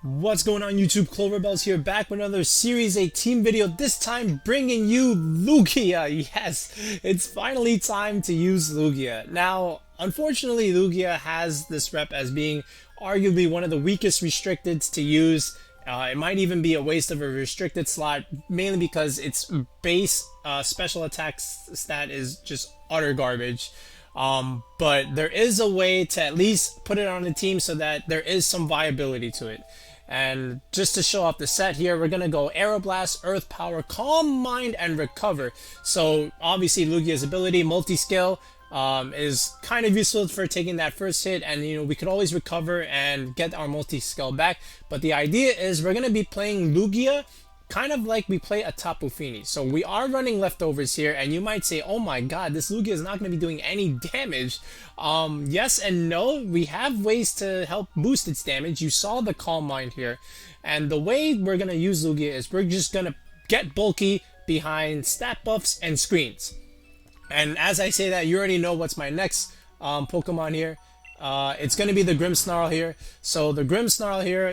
What's going on YouTube? Cloverbells here, back with another Series 8 team video, this time bringing you Lugia. Yes, it's finally time to use Lugia. Now, unfortunately, Lugia has this rep as being arguably one of the weakest restricteds to use. It might even be a waste of a restricted slot, mainly because its base special attack stat is just utter garbage. But there is a way to at least put it on the team so that there is some viability to it. And just to show off the set here, we're going to go Aeroblast, Earth Power, Calm Mind, and Recover. So obviously Lugia's ability, Multi-Scale, is kind of useful for taking that first hit, and we could always recover and get our Multi-Scale back. But the idea is we're going to be playing Lugia kind of like we play a Tapu Fini. So we are running leftovers here, and you might say, oh my god, this Lugia is not going to be doing any damage. Yes and no. We have ways to help boost its damage. You saw the Calm Mind here. And the way we're going to use Lugia is we're just going to get bulky behind stat buffs and screens. And as I say that, you already know what's my next Pokemon here. It's going to be the Grimmsnarl here. So the Grimmsnarl here,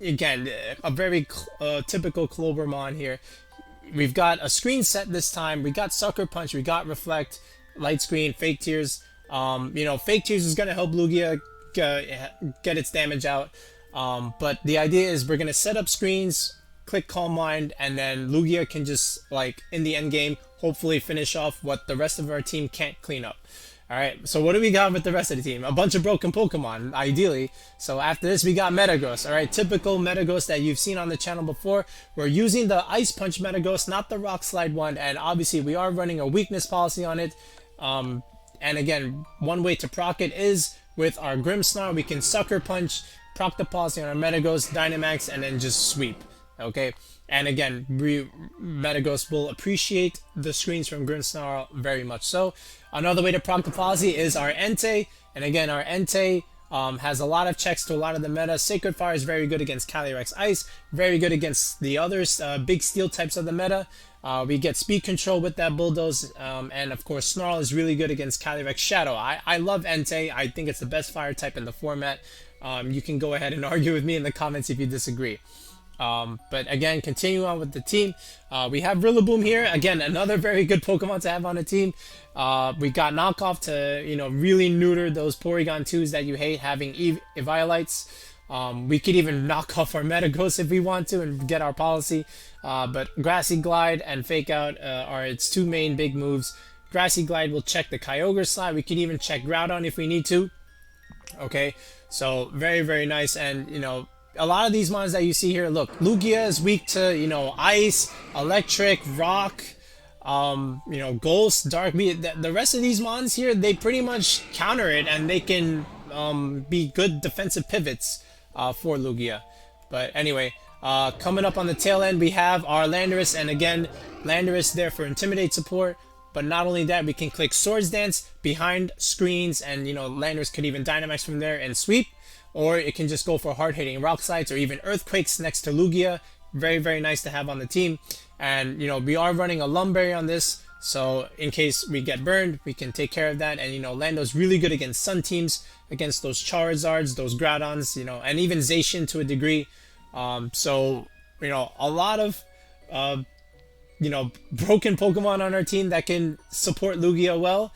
again, a very typical Clovermon here. We've got a screen set this time. We got Sucker Punch, we got Reflect, Light Screen, Fake Tears. Fake Tears is going to help Lugia get its damage out. But the idea is we're going to set up screens, click Calm Mind, and then Lugia can just, like, in the end game, hopefully finish off what the rest of our team can't clean up. Alright, so what do we got with the rest of the team? A bunch of broken Pokemon, ideally. So after this, we got Metagross. Alright, typical Metagross that you've seen on the channel before. We're using the Ice Punch Metagross, not the Rock Slide one, and obviously we are running a weakness policy on it. And again, one way to proc it is with our Grimmsnarl. We can Sucker Punch, proc the policy on our Metagross, Dynamax, and then just sweep. Okay, and again, Metagross will appreciate the screens from Grimmsnarl very much so. Another way to proc the policy is our Entei, and again, our Entei has a lot of checks to a lot of the meta. Sacred Fire is very good against Calyrex Ice, very good against the others, big steel types of the meta. We get speed control with that Bulldoze, and of course Snarl is really good against Calyrex-Shadow. I love Entei. I think it's the best fire type in the format. You can go ahead and argue with me in the comments if you disagree. But again, continue on with the team. We have Rillaboom here. Again, another very good Pokemon to have on a team. We got Knockoff to, really neuter those Porygon 2s that you hate, having Eviolites. We could even knock off our Metagross if we want to and get our policy. But Grassy Glide and Fake Out are its two main big moves. Grassy Glide will check the Kyogre slide. We could even check Groudon if we need to. Okay, so very, very nice. And, a lot of these mons that you see here, look, Lugia is weak to, Ice, Electric, Rock, Ghost, Dark. The rest of these mons here, they pretty much counter it, and they can be good defensive pivots for Lugia. But anyway, coming up on the tail end, we have our Landorus, and again, Landorus there for Intimidate support. But not only that, we can click Swords Dance behind screens, and Landorus could even Dynamax from there and sweep. Or it can just go for hard-hitting Rock Slides or even Earthquakes next to Lugia. Very, very nice to have on the team. And, we are running a Lumberry on this, so in case we get burned, we can take care of that. And, Lando's really good against Sun teams, against those Charizards, those Groudons, and even Zacian to a degree. So, a lot of, broken Pokemon on our team that can support Lugia well.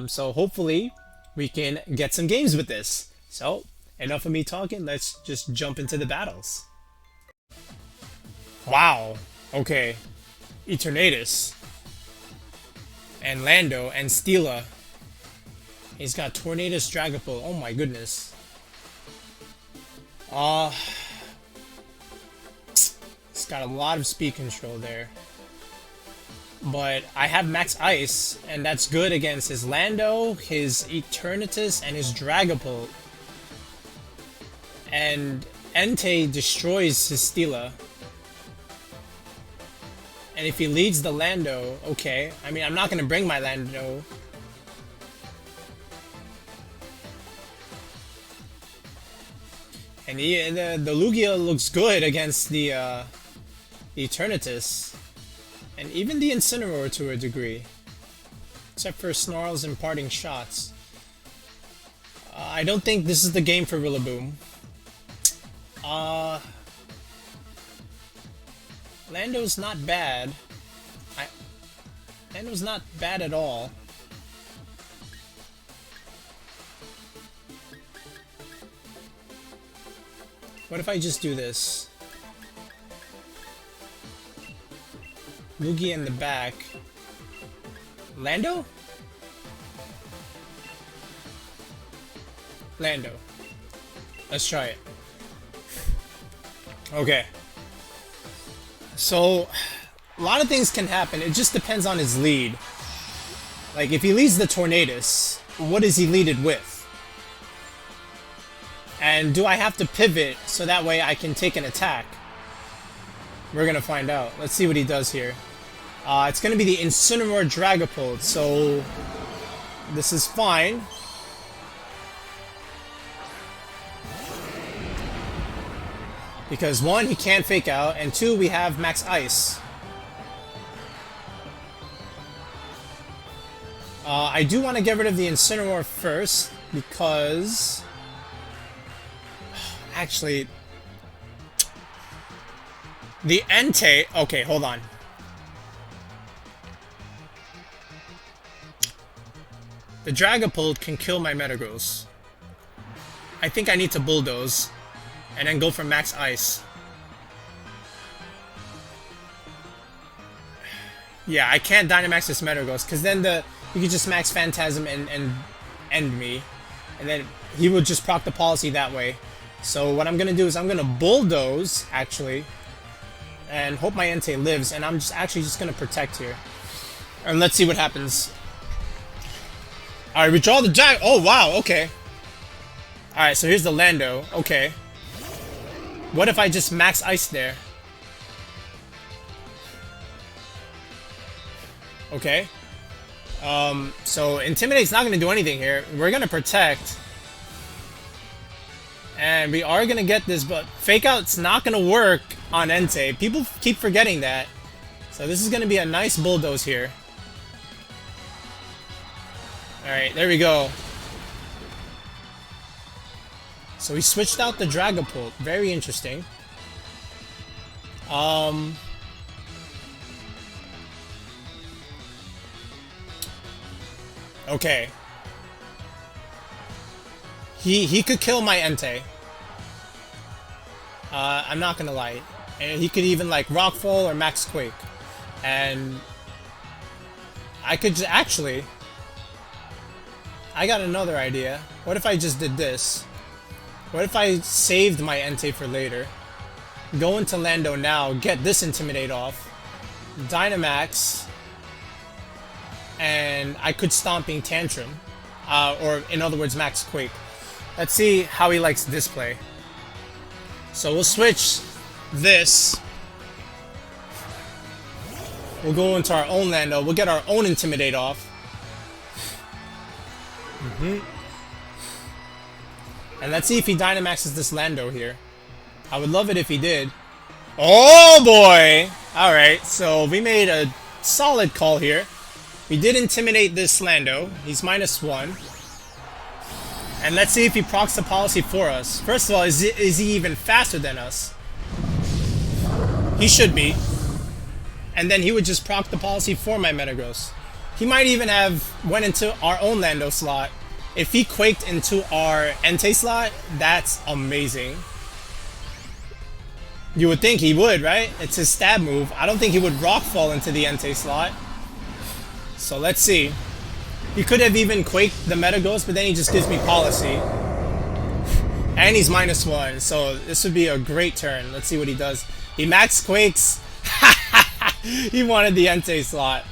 So hopefully we can get some games with this. So, enough of me talking, let's just jump into the battles. Wow, okay. Eternatus. And Lando, and Stila. He's got Tornadus, Dragapult, oh my goodness. It's got a lot of speed control there. But I have Max Ice, and that's good against his Lando, his Eternatus, and his Dragapult. And Entei destroys his Stila. And if he leads the Lando, okay. I mean, I'm not going to bring my Lando. And the Lugia looks good against the Eternatus. And even the Incineroar to a degree. Except for Snarl's imparting shots. I don't think this is the game for Rillaboom. Lando's not bad. Lando's not bad at all. What if I just do this? Lugia in the back. Lando? Lando. Let's try it. Okay. So, a lot of things can happen. It just depends on his lead. Like, if he leads the Tornadus, what does he lead it with? And do I have to pivot so that way I can take an attack? We're gonna find out. Let's see what he does here. It's gonna be the Incineroar Dragapult, so this is fine. Because one, he can't fake out, and two, we have Max Ice. I do want to get rid of the Incineroar first, because... Actually... The Entei... Okay, hold on. The Dragapult can kill my Metagross. I think I need to Bulldoze. And then go for Max Ice. Yeah, I can't Dynamax this Metagross, because then you could just Max Phantasm and end me. And then he would just proc the policy that way. So what I'm going to do is I'm going to Bulldoze, actually. And hope my Entei lives, and I'm actually just going to protect here. And let's see what happens. Alright, we draw the Drag... Oh, wow, okay. Alright, so here's the Lando. Okay. What if I just Max Ice there? Okay. So Intimidate's not going to do anything here. We're going to protect. And we are going to get this, but Fake Out's not going to work on Entei. People keep forgetting that. So this is going to be a nice Bulldoze here. Alright, there we go. So we switched out the Dragapult. Very interesting. Okay. He could kill my Entei. I'm not gonna lie. And he could even like Rockfall or Max Quake. And I could actually... I got another idea. What if I just did this? What if I saved my Entei for later? Go into Lando now, get this Intimidate off. Dynamax. And I could Stomping Tantrum. Or in other words, Max Quake. Let's see how he likes this play. So we'll switch this. We'll go into our own Lando. We'll get our own Intimidate off. And let's see if he Dynamaxes this Lando here. I would love it if he did. Oh boy! Alright, so we made a solid call here. We did Intimidate this Lando. He's -1. And let's see if he procs the policy for us. First of all, is he even faster than us? He should be. And then he would just proc the policy for my Metagross. He might even have went into our own Lando slot. If he Quaked into our Entei slot, that's amazing. You would think he would, right? It's his stab move. I don't think he would Rockfall into the Entei slot. So let's see. He could have even Quaked the Metagross, but then he just gives me policy. And he's -1, so this would be a great turn. Let's see what he does. He Max Quakes. He wanted the Entei slot.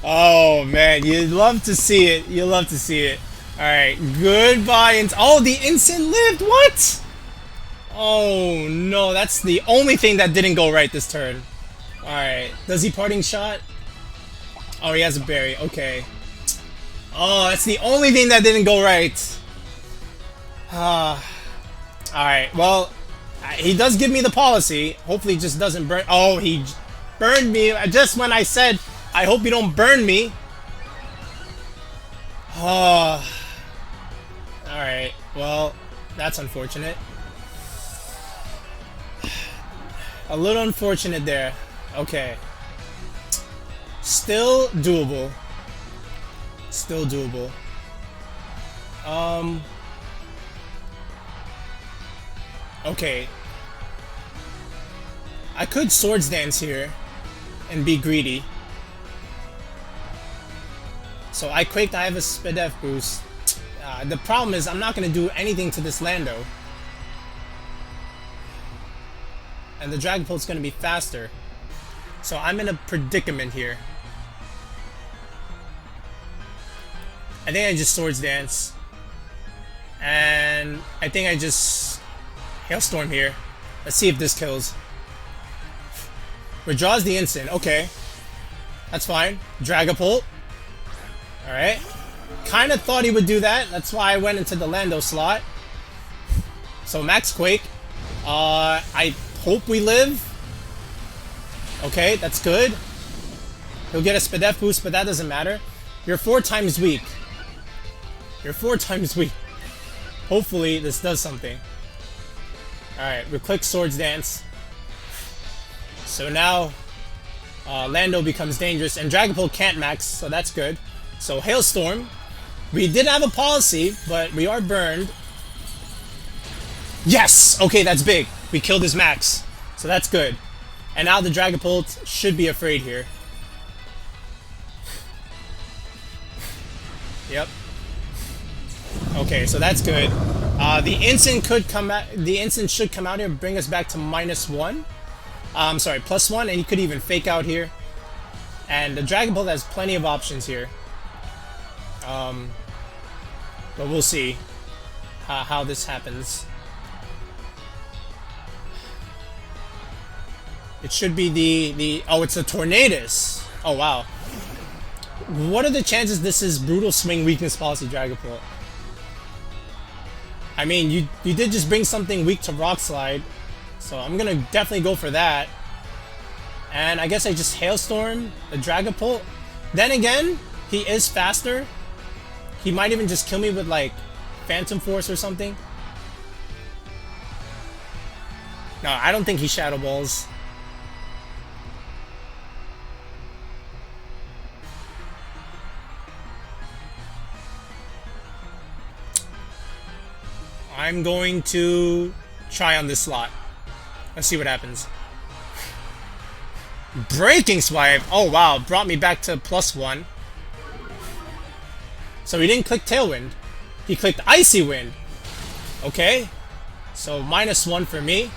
Oh man, you'd love to see it. You'd love to see it. Alright, goodbye. Oh, the instant lived? What? Oh no, that's the only thing that didn't go right this turn. Alright, does he Parting Shot? Oh, he has a berry. Okay. Oh, that's the only thing that didn't go right. Alright, well, he does give me the policy. Hopefully he just doesn't burn. Oh, he burned me just when I said, I hope you don't burn me. Oh. Alright, well, that's unfortunate. A little unfortunate there. Okay. Still doable. Still doable. Okay. I could Swords Dance here and be greedy. So I Quaked, I have a SpDef boost. The problem is I'm not going to do anything to this Lando. And the Dragapult's going to be faster. So I'm in a predicament here. I think I just Swords Dance. And I think I just Hailstorm here. Let's see if this kills. Withdraws the instant. Okay. That's fine. Dragapult. Alright. Kind of thought he would do that. That's why I went into the Lando slot. So Max Quake. I hope we live. Okay, that's good. He'll get a SpDef boost, but that doesn't matter. You're 4 times weak. You're 4 times weak. Hopefully this does something. Alright, we click Swords Dance. So now Lando becomes dangerous, and Dragapult can't max, so that's good. So Hailstorm. We did have a policy, but we are burned. Yes! Okay, that's big. We killed his max. So that's good. And now the Dragapult should be afraid here. Yep. Okay, so that's good. The instant could come out. The instant should come out here and bring us back to -1. Sorry, +1, and he could even fake out here. And the Dragapult has plenty of options here. But we'll see how this happens. It should be the oh, it's a Tornadus. Oh wow. What are the chances this is Brutal Swing Weakness Policy Dragapult? I mean, you did just bring something weak to Rock Slide, so I'm gonna definitely go for that. And I guess I just Hailstorm the Dragapult. Then again, he is faster. He might even just kill me with like Phantom Force or something. No, I don't think he Shadow Balls. I'm going to try on this slot. Let's see what happens. Breaking Swipe! Oh wow, brought me back to +1. So he didn't click Tailwind. He clicked Icy Wind. Okay. So -1 for me.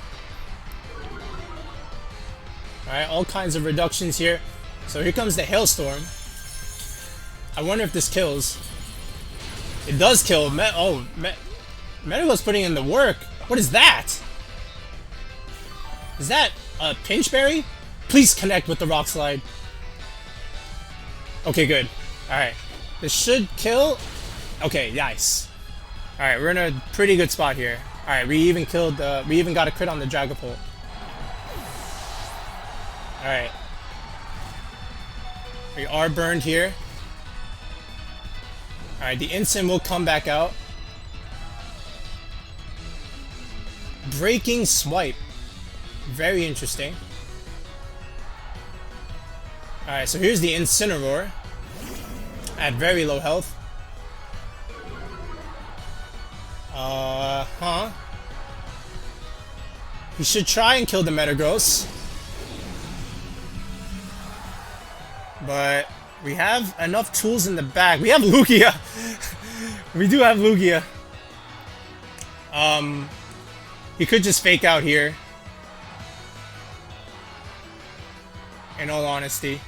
Alright, all kinds of reductions here. So here comes the Hailstorm. I wonder if this kills. It does kill. Metagross putting in the work. What is that? Is that a Pinchberry? Please connect with the Rock Slide. Okay, good. Alright. This should kill. Okay, nice. Alright, we're in a pretty good spot here. Alright, we even got a crit on the Dragapult. Alright. We are burned here. Alright, the instant will come back out. Breaking Swipe. Very interesting. Alright, so here's the Incineroar. At very low health. He should try and kill the Metagross. But we have enough tools in the back. We have Lugia. We do have Lugia. He could just fake out here. In all honesty.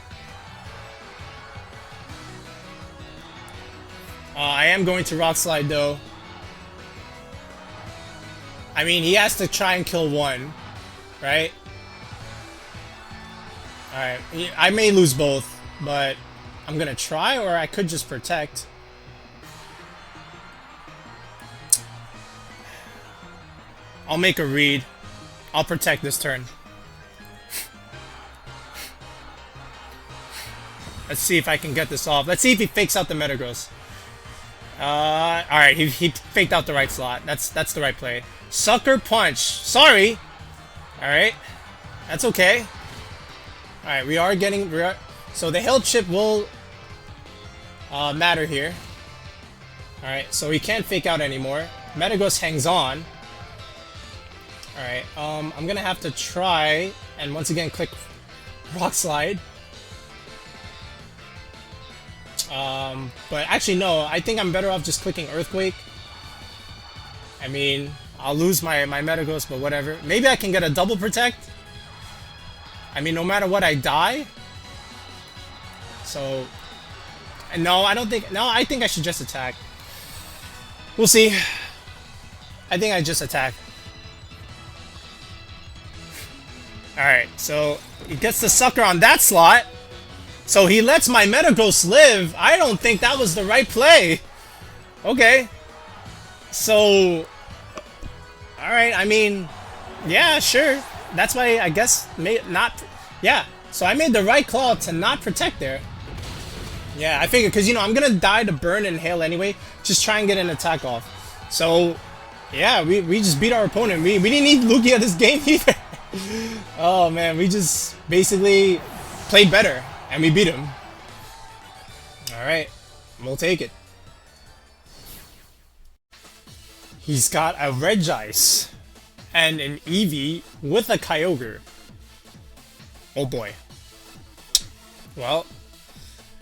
I am going to Rock Slide though. I mean, he has to try and kill one, right? Alright, I may lose both, but I'm gonna try, or I could just protect. I'll make a read. I'll protect this turn. Let's see if I can get this off. Let's see if he fakes out the Metagross. Alright, he faked out the right slot. That's the right play. Sucker Punch. Sorry. Alright. That's okay. Alright, so the health chip will matter here. Alright, so he can't fake out anymore. Metagross hangs on. Alright, I'm gonna have to try and once again click Rock Slide. But actually no, I think I'm better off just clicking Earthquake. I mean, I'll lose my Metagross, but whatever. Maybe I can get a double protect. I mean, no matter what, I die. So, no, I don't think. No, I think I should just attack. We'll see. I think I just attack. Alright, so he gets the sucker on that slot. So he lets my Metagross live. I don't think that was the right play. Okay. So, alright, I mean, yeah, sure. That's why I guess yeah. So I made the right call to not protect there. Yeah, I figured, because, you know, I'm going to die to burn and hail anyway. Just try and get an attack off. So, yeah, we just beat our opponent. We didn't need Lugia this game either. Oh, man, we just basically played better. And we beat him. Alright, we'll take it. He's got a Regice and an Eevee with a Kyogre. Oh boy. Well,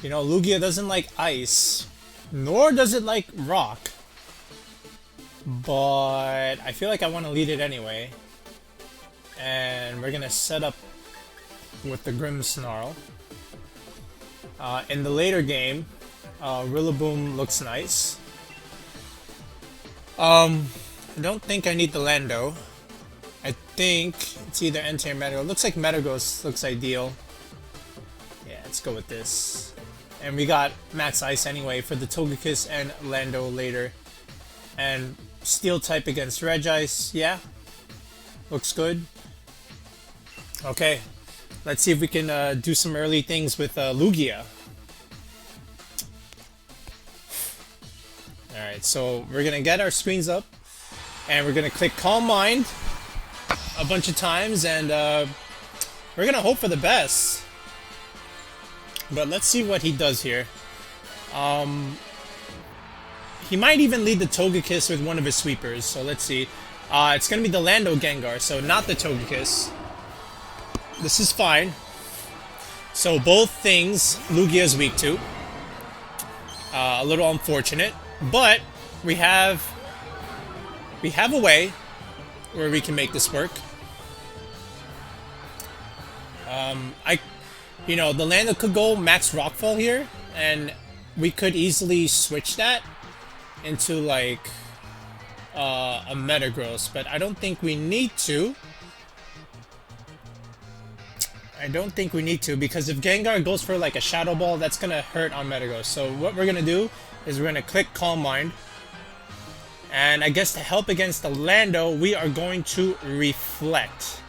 you know, Lugia doesn't like ice, nor does it like rock. But I feel like I want to lead it anyway. And we're gonna set up with the Grimmsnarl. In the later game, Rillaboom looks nice. I don't think I need the Lando. I think it's either Entei or Metagross. Looks like Metagross looks ideal. Yeah, let's go with this. And we got Max Ice anyway for the Togekiss and Lando later. And Steel type against Regice. Yeah, looks good. Okay, let's see if we can do some early things with Lugia. Alright, so we're gonna get our screens up and we're gonna click Calm Mind a bunch of times and we're gonna hope for the best. But let's see what he does here. He might even lead the Togekiss with one of his sweepers, so let's see. It's gonna be the Lando Gengar, so not the Togekiss. This is fine. So both things Lugia is weak to. A little unfortunate, but we have a way where we can make this work. You know, the Lando could go Max Rockfall here, and we could easily switch that into like a Metagross, but I don't think we need to. I don't think we need to, because if Gengar goes for like a Shadow Ball, that's gonna hurt on Metagross. So what we're gonna do is we're gonna click Calm Mind, and I guess to help against the Lando, we are going to Reflect.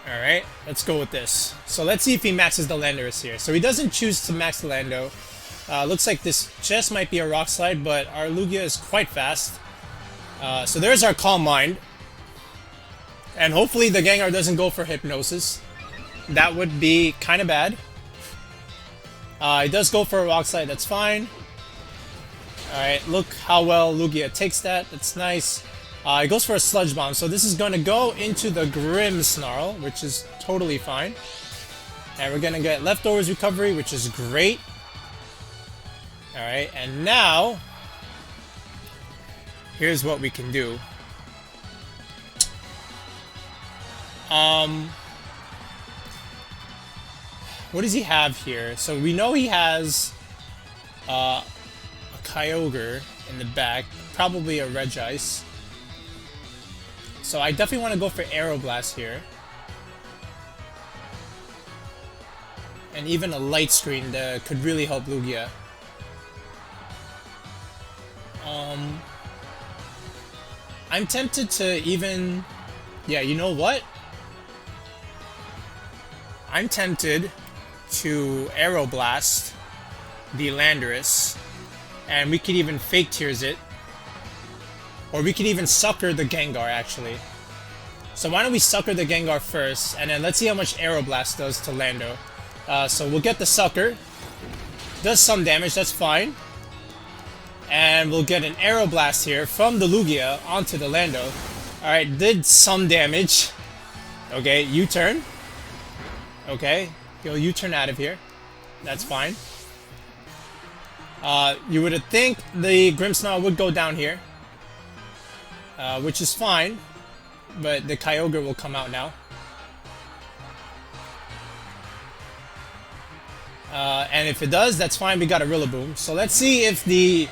Alright, let's go with this. So let's see if he maxes the Landorus here. So he doesn't choose to max the Lando. Looks like this just might be a Rock Slide, but our Lugia is quite fast. So there's our Calm Mind. And hopefully the Gengar doesn't go for Hypnosis. That would be kind of bad. He does go for a Rock Slide, that's fine. Alright, look how well Lugia takes that, that's nice. It goes for a Sludge Bomb, so this is going to go into the Grimmsnarl, which is totally fine. And we're going to get Leftovers Recovery, which is great. Alright, and now, here's what we can do. What does he have here? So we know he has a Kyogre in the back, probably a Regice. So I definitely want to go for Aeroblast here. And even a Light Screen that could really help Lugia. I'm tempted to even... Yeah, you know what? I'm tempted to Aeroblast the Landorus, and we could even Fake Tears it. Or we could even Sucker the Gengar, actually. So why don't we Sucker the Gengar first, and then let's see how much Aeroblast does to Lando. So we'll get the Sucker. Does some damage, that's fine. And we'll get an Aeroblast here from the Lugia onto the Lando. Alright, did some damage. Okay, U-turn. Okay, he'll U-turn out of here. That's fine. You would think the Grimmsnarl would go down here. Which is fine. But the Kyogre will come out now. And if it does, that's fine. We got a Rillaboom. So let's see if the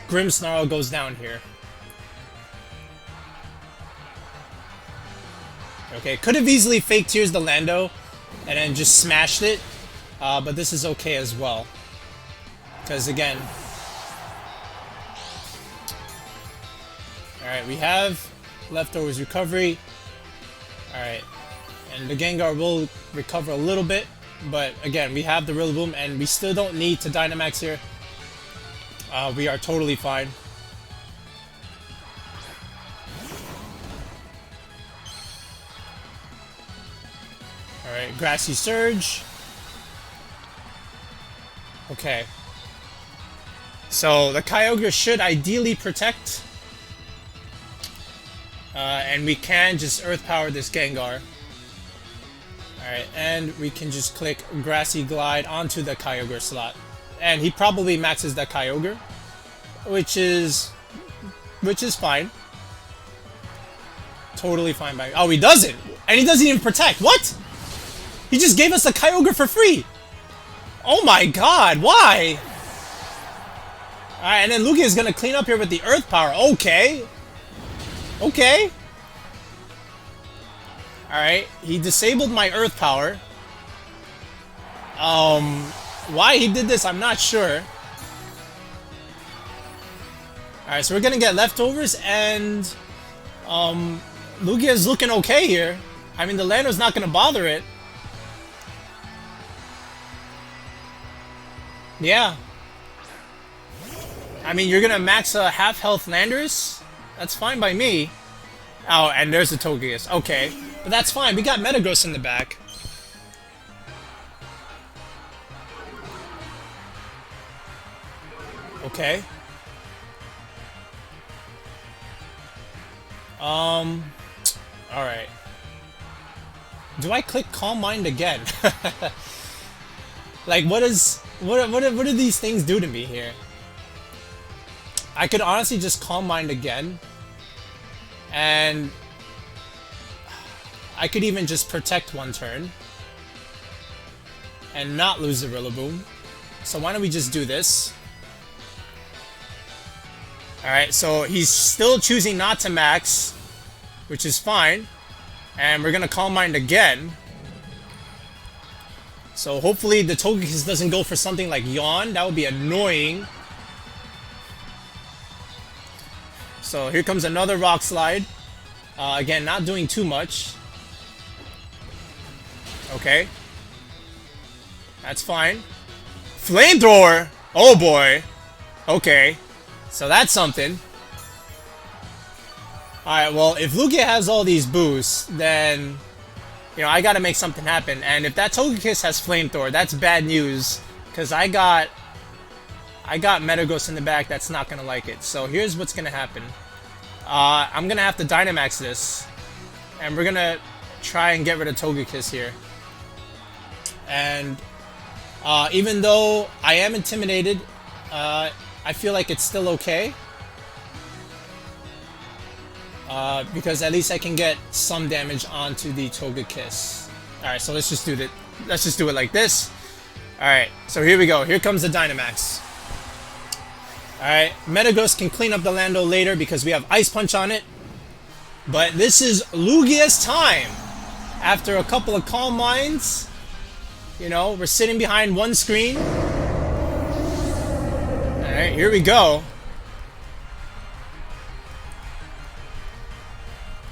Grimmsnarl goes down here. Okay, could have easily Fake Tears the Lando and then just smashed it. But this is okay as well. Because again... Alright, we have Leftovers Recovery. Alright. And the Gengar will recover a little bit. But again, we have the Rillaboom and we still don't need to Dynamax here. We are totally fine. Alright, Grassy Surge. Okay. So the Kyogre should ideally protect. And we can just Earth Power this Gengar. Alright, and we can just click Grassy Glide onto the Kyogre slot. And he probably maxes that Kyogre, which is fine. Totally fine by... Oh, he doesn't! And he doesn't even protect! What?! He just gave us the Kyogre for free! Oh my god, why?! Alright, and then Lugia is gonna clean up here with the Earth Power. Okay! Okay! Alright, he disabled my Earth Power. Why he did this, I'm not sure. Alright, so we're gonna get Leftovers, and Lugia is looking okay here. I mean, the Lando's not gonna bother it. Yeah. I mean, you're gonna max a half-health Landorus? That's fine by me. Oh, and there's the Togekiss. Okay. But that's fine. We got Metagross in the back. Okay. Alright. Do I click Calm Mind again? Like, what do these things do to me here? I could honestly just Calm Mind again. And I could even just protect one turn. And not lose the Rillaboom. So why don't we just do this? Alright, so he's still choosing not to max, which is fine. And we're gonna Calm Mind again. So hopefully the Togekiss doesn't go for something like Yawn. That would be annoying. So here comes another Rock Slide. Again, not doing too much. Okay. That's fine. Flamethrower! Oh boy. Okay. So that's something. Alright, well, if Lugia has all these boosts, then... You know, I gotta make something happen. And if that Togekiss has Flamethrower, that's bad news. Because I got Metagross in the back that's not gonna like it. So here's what's gonna happen. I'm gonna have to Dynamax this. And we're gonna try and get rid of Togekiss here. And even though I am intimidated, I feel like it's still okay. Because at least I can get some damage onto the Togekiss. Alright, so let's just do it. Let's just do it like this. Alright, so here we go. Here comes the Dynamax. Alright, Metagross can clean up the Lando later because we have Ice Punch on it. But this is Lugia's time. After a couple of Calm Minds, you know, we're sitting behind one screen. Alright, here we go.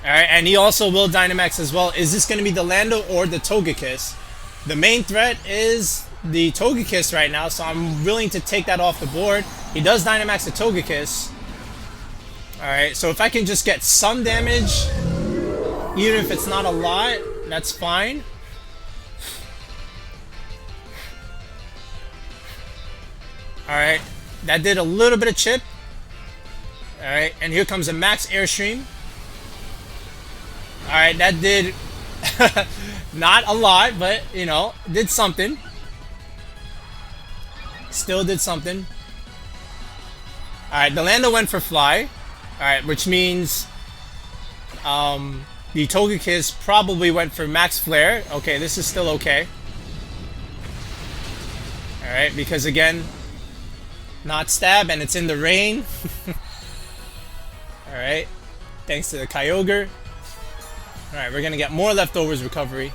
Alright, and he also will Dynamax as well. Is this going to be the Lando or the Togekiss? The main threat is the Togekiss right now, so I'm willing to take that off the board. He does Dynamax the Togekiss. Alright, so if I can just get some damage... Even if it's not a lot, that's fine. Alright, that did a little bit of chip. Alright, and here comes a Max Airstream. Alright, that did not a lot, but, you know, did something. Still did something. Alright, the Lando went for Fly. Alright, which means the Togekiss probably went for Max Flare. Okay, this is still okay. Alright, because again, not stab and it's in the rain. Alright, thanks to the Kyogre. Alright, we're gonna get more leftovers recovery.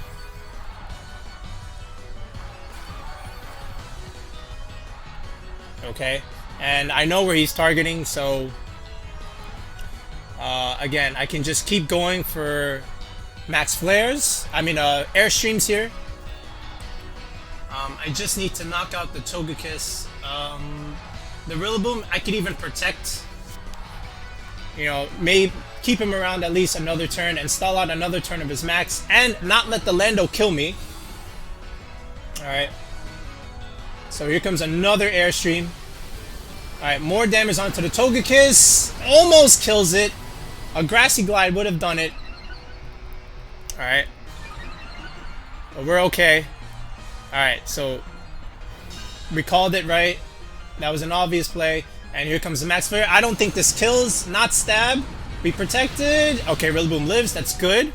Okay, and I know where he's targeting, so again, I can just keep going for Max Flares. I mean, Airstreams here. I just need to knock out the Togekiss. The Rillaboom, I could even protect. You know, maybe keep him around at least another turn and stall out another turn of his max and not let the Lando kill me. Alright. So here comes another Airstream. Alright, more damage onto the Togekiss. Almost kills it. A Grassy Glide would have done it. Alright. But we're okay. Alright, so we called it right. That was an obvious play. And here comes the Max Flare. I don't think this kills. Not stab. We protected. Okay, Rillaboom lives. That's good.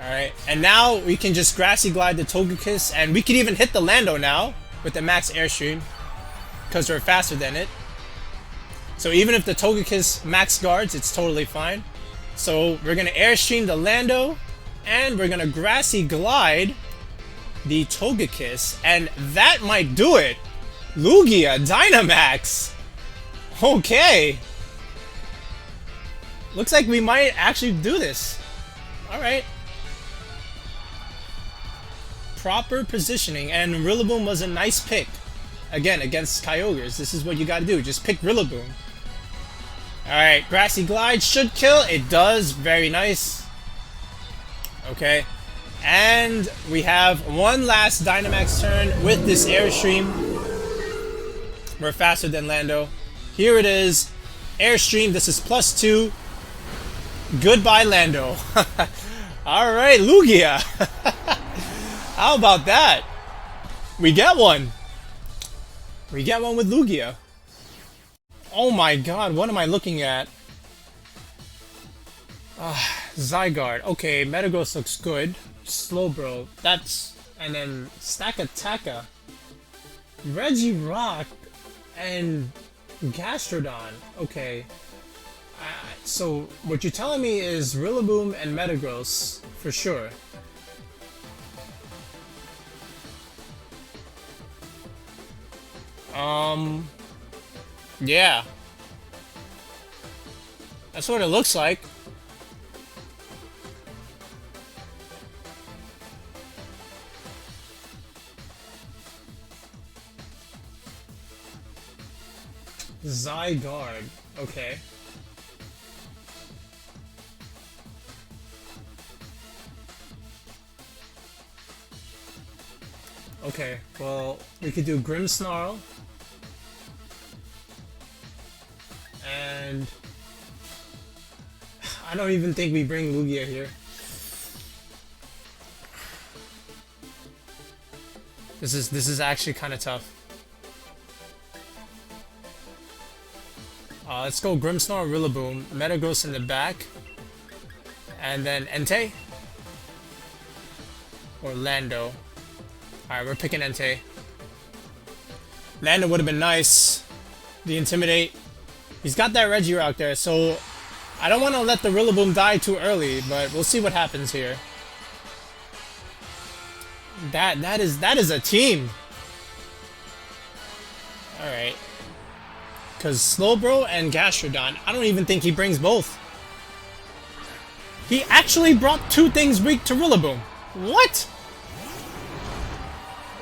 Alright. And now we can just Grassy Glide the Togekiss. And we can even hit the Lando now with the Max Airstream. Because we're faster than it. So even if the Togekiss max guards, it's totally fine. So we're going to Airstream the Lando. And we're going to Grassy Glide the Togekiss. And that might do it. Lugia, Dynamax! Okay. Looks like we might actually do this. Alright. Proper positioning, and Rillaboom was a nice pick. Again, against Kyogres, this is what you gotta do. Just pick Rillaboom. Alright, Grassy Glide should kill. It does. Very nice. Okay. And we have one last Dynamax turn with this Airstream. We're faster than Lando. Here it is. Airstream. This is +2. Goodbye, Lando. Alright, Lugia. How about that? We get one. We get one with Lugia. Oh my god, what am I looking at? Zygarde. Okay, Metagross looks good. Slowbro. That's... And then Stakataka. Regirock. And Gastrodon. Okay. So what you're telling me is Rillaboom and Metagross for sure. Yeah. That's what it looks like. Zygarde. Okay. Okay, well, we could do Grimmsnarl. And I don't even think we bring Lugia here. This is actually kind of tough. Let's go Grimmsnarl, Rillaboom, Metagross in the back, and then Entei or Lando. Alright, we're picking Entei. Lando would have been nice. The Intimidate. He's got that Regirock there, so I don't want to let the Rillaboom die too early, but we'll see what happens here. That is a team. Alright. Because Slowbro and Gastrodon, I don't even think he brings both. He actually brought two things weak to Rillaboom. What?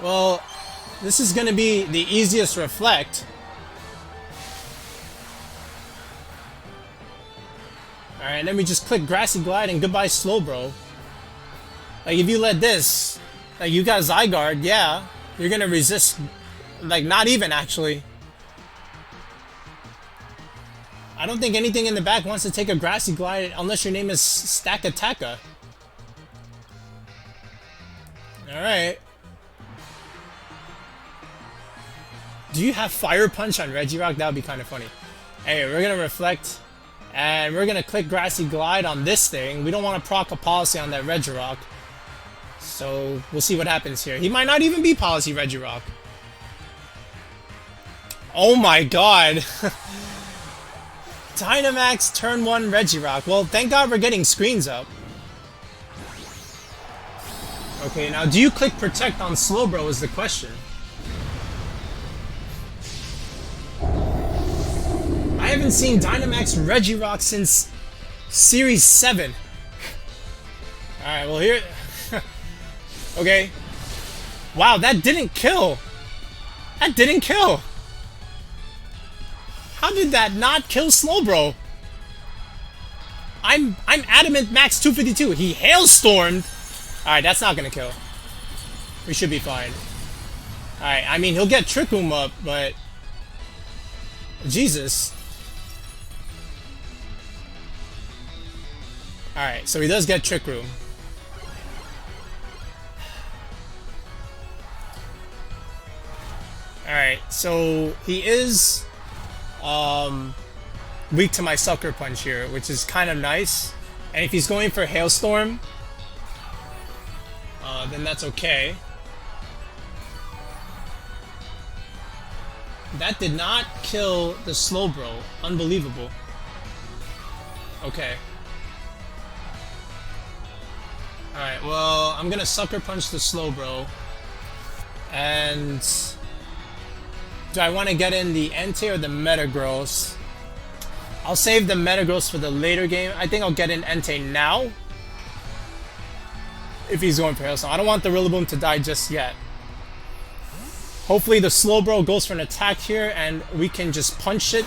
Well, this is going to be the easiest reflect. Alright, and then we just click Grassy Glide and goodbye Slowbro. Like, if you let this, like, you got Zygarde, yeah, you're gonna resist, like, not even, actually. I don't think anything in the back wants to take a Grassy Glide unless your name is Stakataka. Alright. Do you have Fire Punch on Regirock? That would be kind of funny. Hey, we're gonna reflect, and we're gonna click Grassy Glide on this thing. We don't want to proc a Policy on that Regirock. So, we'll see what happens here. He might not even be Policy Regirock. Oh my god! Dynamax turn 1 Regirock. Well, thank god we're getting screens up. Okay, now do you click Protect on Slowbro is the question. I haven't seen Dynamax Regirock since Series 7. Alright, well here... okay. Wow, that didn't kill! That didn't kill! How did that not kill Slowbro? I'm adamant Max 252. He Hailstormed! Alright, that's not gonna kill. We should be fine. Alright, I mean, he'll get Trick Room up, but... Jesus. Alright, so he does get Trick Room. Alright, so he is weak to my Sucker Punch here, which is kind of nice. And if he's going for Hailstorm, then that's okay. That did not kill the Slowbro. Unbelievable. Okay. Alright, well, I'm gonna Sucker Punch the Slowbro. And... do I want to get in the Entei or the Metagross? I'll save the Metagross for the later game. I think I'll get in Entei now. If he's going for Hailstorm. I don't want the Rillaboom to die just yet. Hopefully the Slowbro goes for an attack here and we can just punch it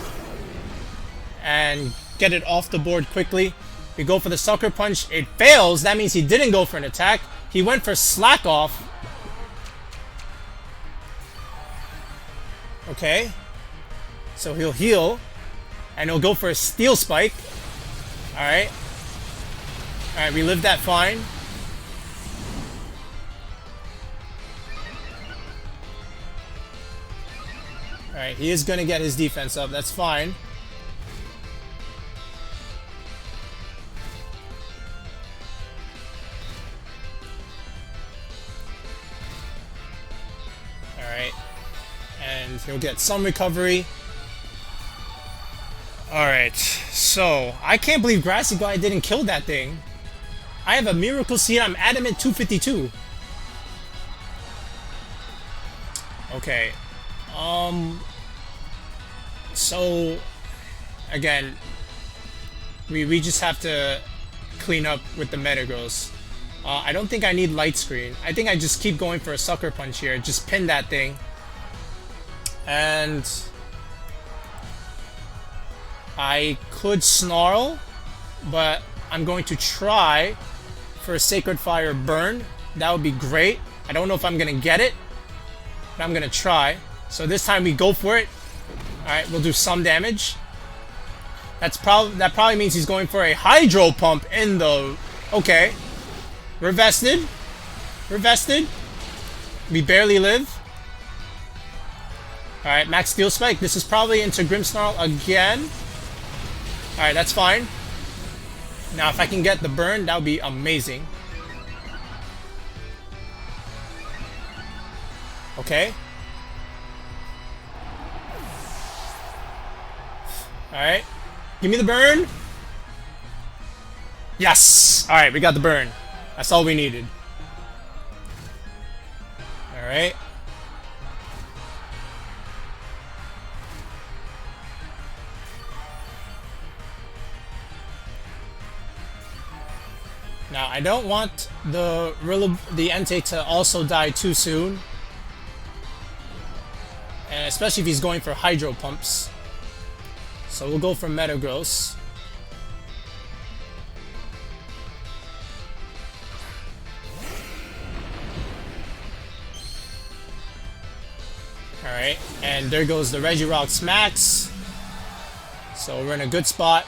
and get it off the board quickly. We go for the Sucker Punch. It fails. That means he didn't go for an attack. He went for Slack Off. Okay. So he'll heal. And he'll go for a Steel Spike. Alright. Alright, we lived that fine. Alright, he is going to get his defense up. That's fine. Alright. And he'll get some recovery. Alright, so I can't believe Grassy Glide didn't kill that thing. I have a Miracle Seed. I'm adamant 252. Okay. So again, we just have to clean up with the Metagross. I don't think I need Light Screen. I think I just keep going for a Sucker Punch here. Just pin that thing. And I could Snarl, but I'm going to try for a Sacred Fire Burn. That would be great. I don't know if I'm going to get it, but I'm going to try. So this time we go for it. Alright, we'll do some damage. That probably means he's going for a Hydro Pump in the... Okay. We're vested. We're vested. We barely live. Alright, Max Steel Spike. This is probably into Grimmsnarl again. Alright, that's fine. Now, if I can get the burn, that would be amazing. Okay. Alright. Give me the burn. Yes! Alright, we got the burn. That's all we needed. Alright. Now, I don't want the Entei to also die too soon. And especially if he's going for Hydro Pumps. So we'll go for Metagross. Alright, and there goes the Regirock's Max. So we're in a good spot.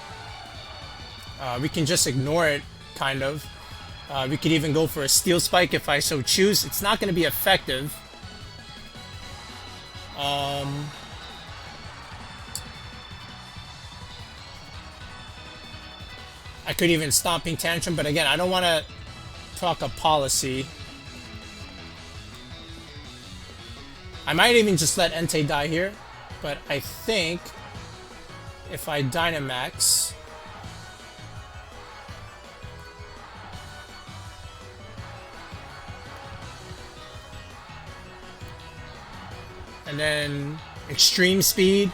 We can just ignore it, kind of. We could even go for a Steel Spike if I so choose. It's not going to be effective. I could even Stomping Tantrum, but again, I don't want to talk a policy. I might even just let Entei die here, but I think if I Dynamax, and then Extreme Speed,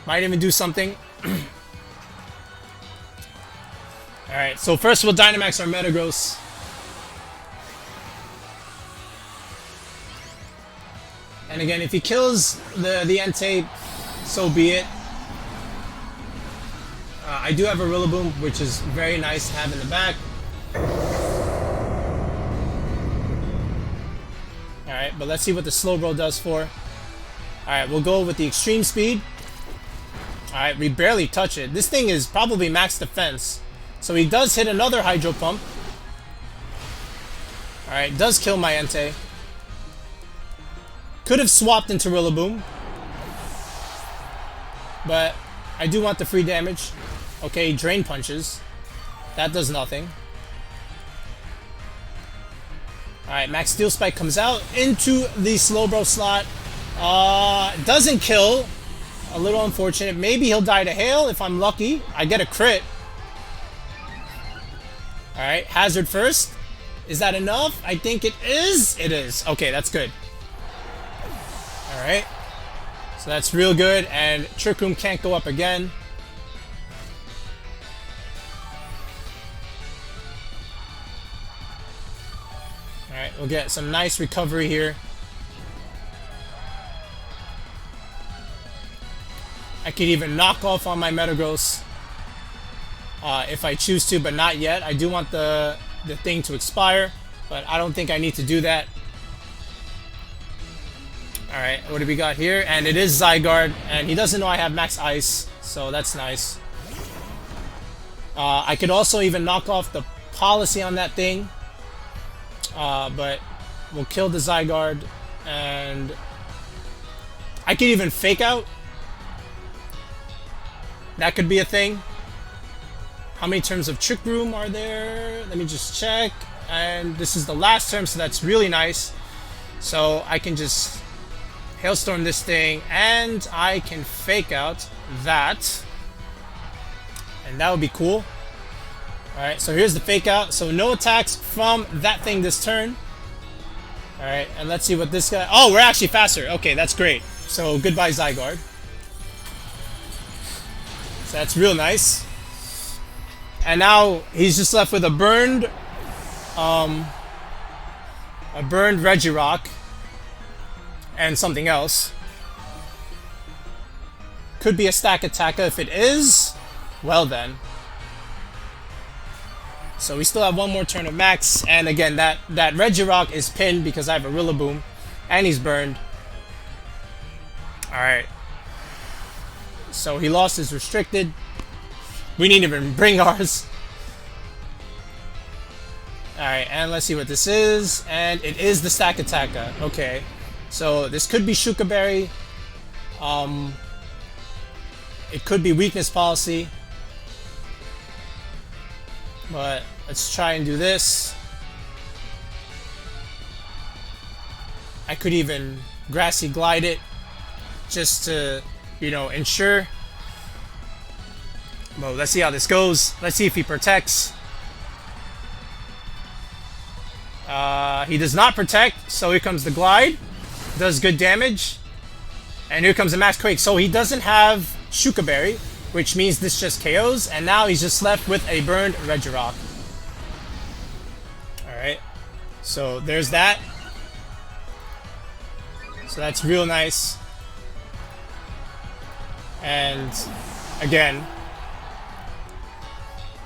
might even do something. Alright, so first we'll Dynamax our Metagross. And again, if he kills the Entei, so be it. I do have a Rillaboom, which is very nice to have in the back. Alright, but let's see what the Slowbro does for. Alright, we'll go with the Extreme Speed. Alright, we barely touch it. This thing is probably max defense. So he does hit another Hydro Pump. Alright, does kill my Entei. Could have swapped into Rillaboom. But I do want the free damage. Okay, Drain Punches. That does nothing. Alright, Max Steel Spike comes out into the Slowbro slot. Doesn't kill. A little unfortunate. Maybe he'll die to Hail if I'm lucky. I get a crit. Alright, Hazard first. Is that enough? I think it is. It is. Okay, that's good. Alright. So that's real good. And Trick Room can't go up again. Alright, we'll get some nice recovery here. I could even knock off on my Metagross if I choose to, but not yet. I do want the thing to expire, but I don't think I need to do that. Alright, what do we got here? And it is Zygarde, and he doesn't know I have Max Ice, so that's nice. I could also even knock off the policy on that thing, but we'll kill the Zygarde, and I could even Fake Out. That could be a thing. How many turns of Trick Room are there? Let me just check. And this is the last term, so that's really nice. So I can just Hailstorm this thing, and I can Fake Out that. And that would be cool. Alright, so here's the Fake Out. So no attacks from that thing this turn. Alright, and let's see what this guy... Oh, we're actually faster. Okay, that's great. So goodbye, Zygarde. So that's real nice. And now he's just left with a burned Regirock and something else. Could be a Stakataka. If it is, well then. So we still have one more turn of Max, and again that Regirock is pinned because I have a Rillaboom, and he's burned. All right. So he lost his restricted. We didn't even bring ours. Alright, and let's see what this is. And it is the Stakataka. Okay. So this could be Shuka Berry. It could be Weakness Policy. But let's try and do this. I could even Grassy Glide it just to, you know, ensure. Well, let's see how this goes. Let's see if he protects. He does not protect, so here comes the Glide. Does good damage. And here comes the Max Quake. So he doesn't have Shuka Berry, which means this just KOs, and now he's just left with a burned Regirock. Alright. So there's that. So that's real nice. And again,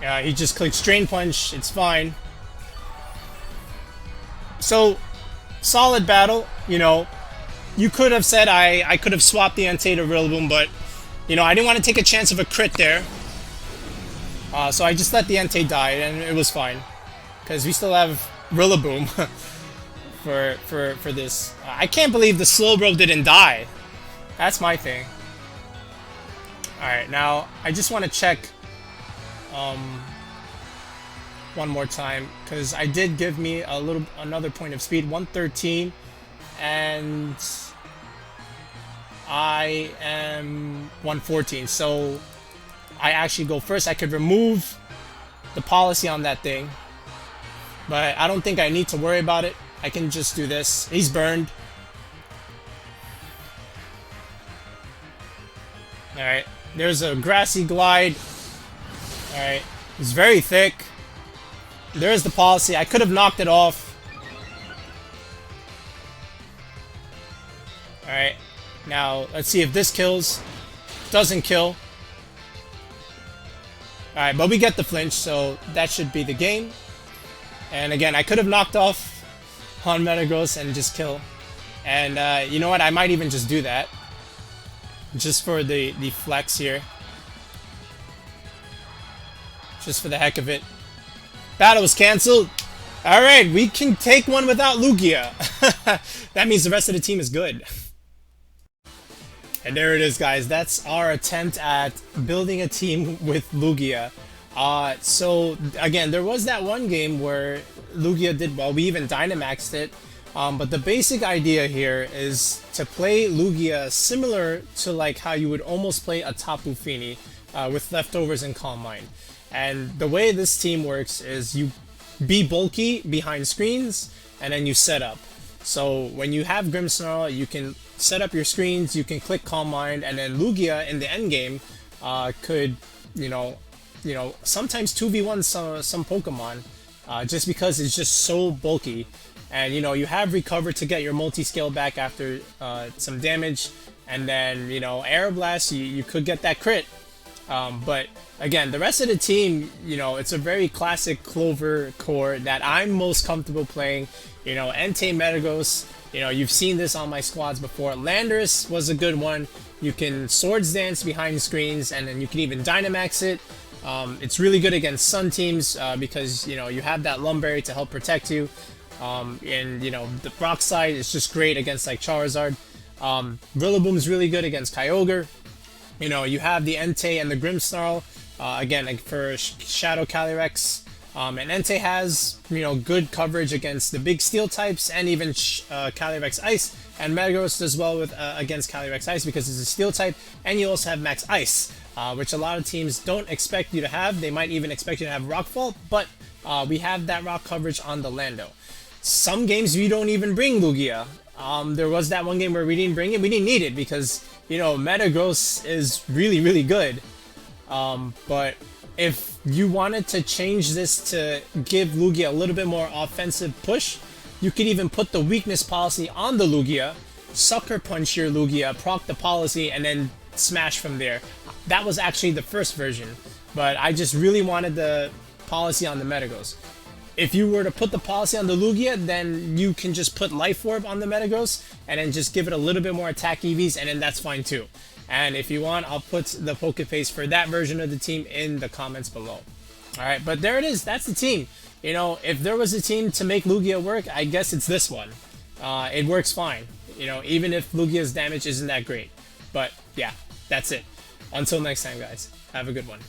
yeah, he just clicks Drain Punch. It's fine. So, solid battle, you know. you could have said I could have swapped the Entei to Rillaboom, but you know, I didn't want to take a chance of a crit there. So I just let the Entei die, and it was fine. Because we still have Rillaboom for this. I can't believe the Slowbro didn't die. That's my thing. Alright, now I just want to check one more time, because I did give me another point of speed, 113, and I am 114, so I actually go first. I could remove the policy on that thing, but I don't think I need to worry about it. I can just do this. He's burned. Alright, there's a grassy glide. Alright, it's very thick. There's the policy. I could have knocked it off. Alright, now let's see if this kills. Doesn't kill. Alright, but we get the flinch, so that should be the game. And again, I could have knocked off on Metagross and just kill. And you know what? I might even just do that. Just for the flex here. Just for the heck of it. Battle was cancelled. Alright, we can take one without Lugia. That means the rest of the team is good. And there it is, guys. That's our attempt at building a team with Lugia. So, again, there was that one game where Lugia did well. We even Dynamaxed it. But the basic idea here is to play Lugia similar to like how you would almost play a Tapu Fini with leftovers and Calm Mind. And the way this team works is you be bulky behind screens and then you set up. So when you have Grimmsnarl, you can set up your screens, you can click Calm Mind, and then Lugia in the end game could, you know, sometimes 2v1 some Pokemon just because it's just so bulky. And you know, you have Recover to get your multi-scale back after some damage, and then you know, Air Blast, you could get that crit. But again, the rest of the team, you know, it's a very classic Clover core that I'm most comfortable playing. You know, Entei, Metagross, you know, you've seen this on my squads before. Landorus was a good one. You can Swords Dance behind screens, and then you can even Dynamax it. It's really good against Sun teams because, you know, you have that Lumberry to help protect you. And, you know, the Rock side is just great against, like, Charizard. Rillaboom's really good against Kyogre. You know, you have the Entei and the Grimmsnarl, again, like for Shadow Calyrex. And Entei has, you know, good coverage against the big steel types and even Calyrex Ice. And Metagross does well with against Calyrex Ice because it's a steel type. And you also have Max Ice, which a lot of teams don't expect you to have. They might even expect you to have Rock Fault, but we have that rock coverage on the Lando. Some games we don't even bring Lugia. There was that one game where we didn't bring it. We didn't need it because, you know, Metagross is really, really good. But if you wanted to change this to give Lugia a little bit more offensive push, you could even put the weakness policy on the Lugia, Sucker Punch your Lugia, proc the policy, and then smash from there. That was actually the first version, but I just really wanted the policy on the Metagross. If you were to put the policy on the Lugia, then you can just put Life Orb on the Metagross and then just give it a little bit more attack EVs, and then that's fine too. And if you want, I'll put the Pokeface for that version of the team in the comments below. Alright, but there it is. That's the team. You know, if there was a team to make Lugia work, I guess it's this one. It works fine. You know, even if Lugia's damage isn't that great. But yeah, that's it. Until next time, guys. Have a good one.